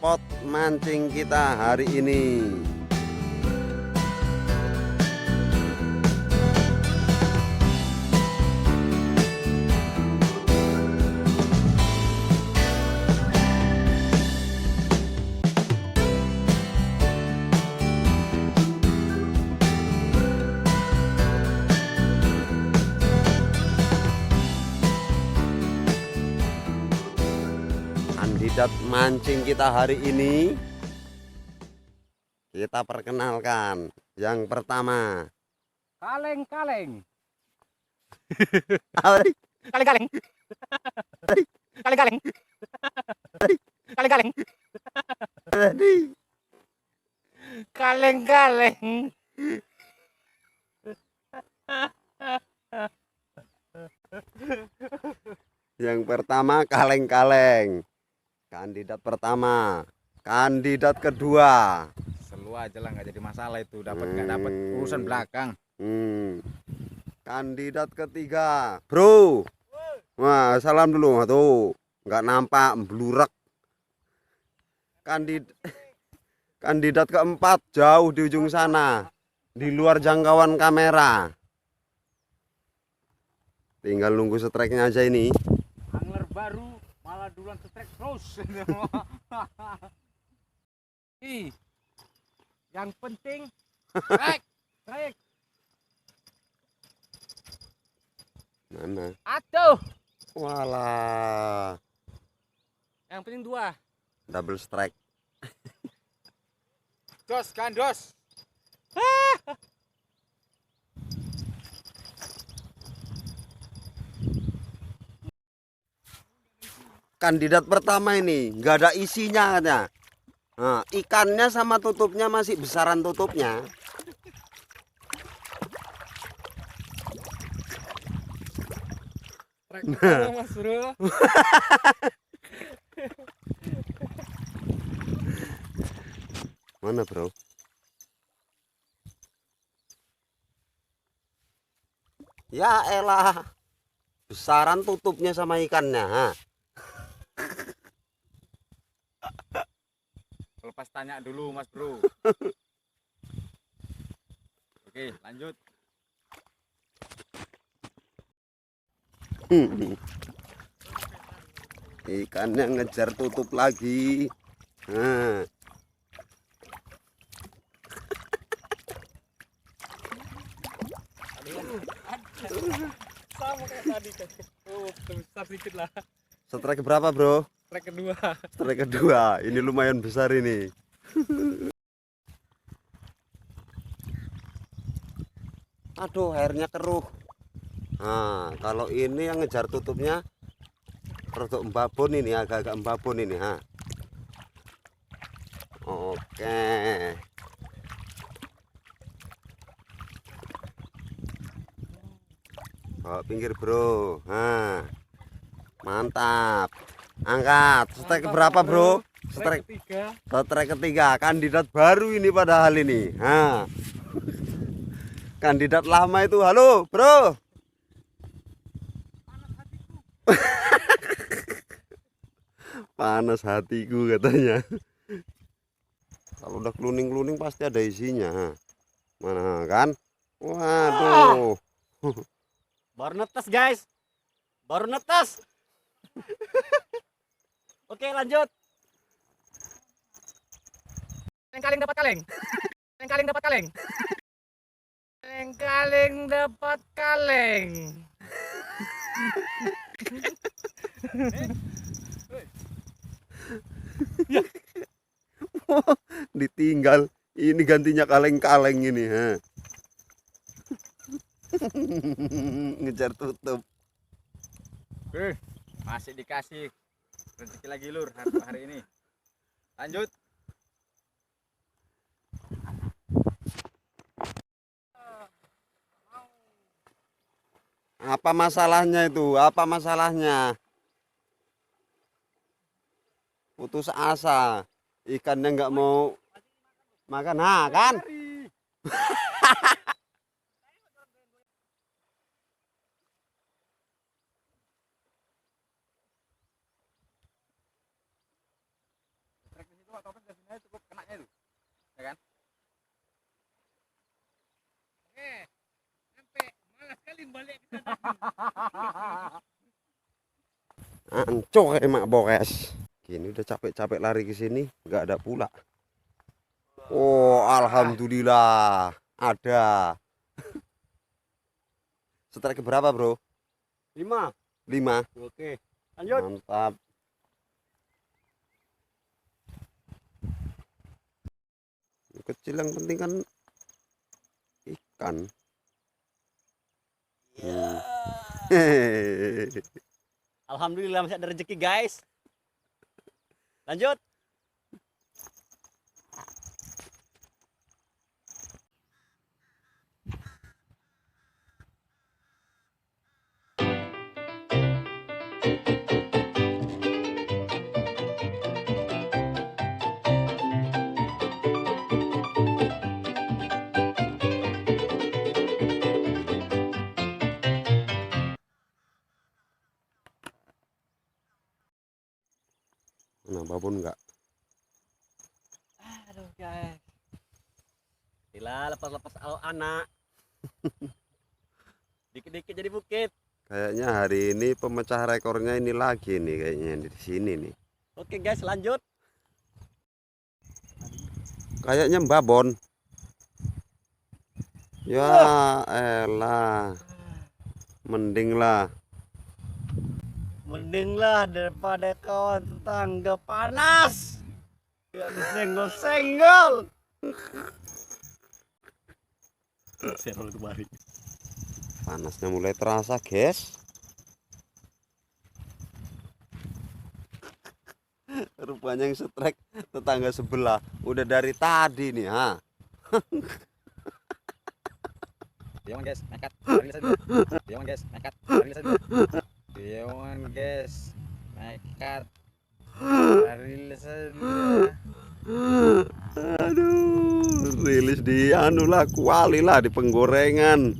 spot mancing kita hari ini. Kandidat mancing kita hari ini kita perkenalkan. Yang pertama, Kaleng-kaleng. Kaleng. Kaleng-kaleng. Kaleng-kaleng. Kaleng-kaleng. Kaleng-kaleng. Yang pertama kaleng-kaleng. Kandidat pertama. Kandidat kedua. Selu aja lah, nggak jadi masalah itu, dapat nggak dapat urusan belakang. Kandidat ketiga, bro. Wah, salam dulu tuh. Nggak nampak, blurak. Kandidat keempat jauh di ujung sana, di luar jangkauan kamera. Tinggal nunggu strike-nya aja ini. Angler baru malah duluan strike terus. Yang penting strike, strike. Mana? Atuh. Walah, Yang penting 2. double strike. Dos kan dos. Kandidat pertama ini nggak ada isinya katanya. Nah, ikannya sama tutupnya masih besaran tutupnya. Mas Bro. Mana bro? Ya elah, besaran tutupnya sama ikannya. Ha. Lepas tanya dulu Mas Bro. Oke, lanjut. Ikannya ngejar tutup lagi. Nah. Sama kayak tadi kan. Oh, besar sedikit lah. Strike berapa bro? Strike kedua. Strike kedua. Ini lumayan besar ini. Aduh, airnya keruh. Nah, kalau ini yang ngejar tutupnya rodok embabon ini, agak-agak embabon ini. Ha. Oke. Bawa pinggir bro. Nah, mantap. Angkat. Strike berapa bro? Strike ketiga. Strike ketiga. Kandidat baru ini padahal ini. Nah. Kandidat lama itu, halo bro. Panas hatiku katanya. Kalau udah keluning-keluning pasti ada isinya. Mana kan? Waduh. Baru netes guys. Baru netes. Oke lanjut. Kaleng-kaleng dapat kaleng. Kaleng-kaleng dapat kaleng. Kaleng-kaleng dapat kaleng. Ditinggal. Ini gantinya kaleng-kaleng ini. Ha. Ngejar tutup. Oke, masih dikasih rezeki lagi lur hari ini. Lanjut. Apa masalahnya itu? Apa masalahnya? Putus asa. Ikannya nggak mau makan. Nah kan? Coba topeng dari sini aja cukup kenanya itu. Ya kan? Sampai malas kali balik ke sana. Ancok emak bokes. Gini udah capek-capek lari ke sini, nggak ada pula. Oh, alhamdulillah ada. Strike berapa, Bro? 5. 5. Oke. Lanjut. Mantap. Kecil yang penting kan ikan. Alhamdulillah masih ada rezeki, guys. Lanjut. Nah, babon enggak? Aduh, guys. Gila, lepas-lepas anak. Dikit-dikit jadi bukit. Kayaknya hari ini pemecah rekornya ini lagi nih kayaknya di sini nih. Oke, guys, lanjut. Kayaknya babon. Ya elah. Mending lah. Mending lah daripada kawan tetangga panas. Ya senggol-senggol. Serol kemarin. Panasnya mulai terasa, guys. Rupanya yang strike tetangga sebelah udah dari tadi nih, ha. Diaman guys, nekat. Rilis aja. Diaman guys, nekat. Rilis aja. Diaman guys, nekat. Rilis aja. Aduh, rilis di anu lah, kuali lah di penggorengan.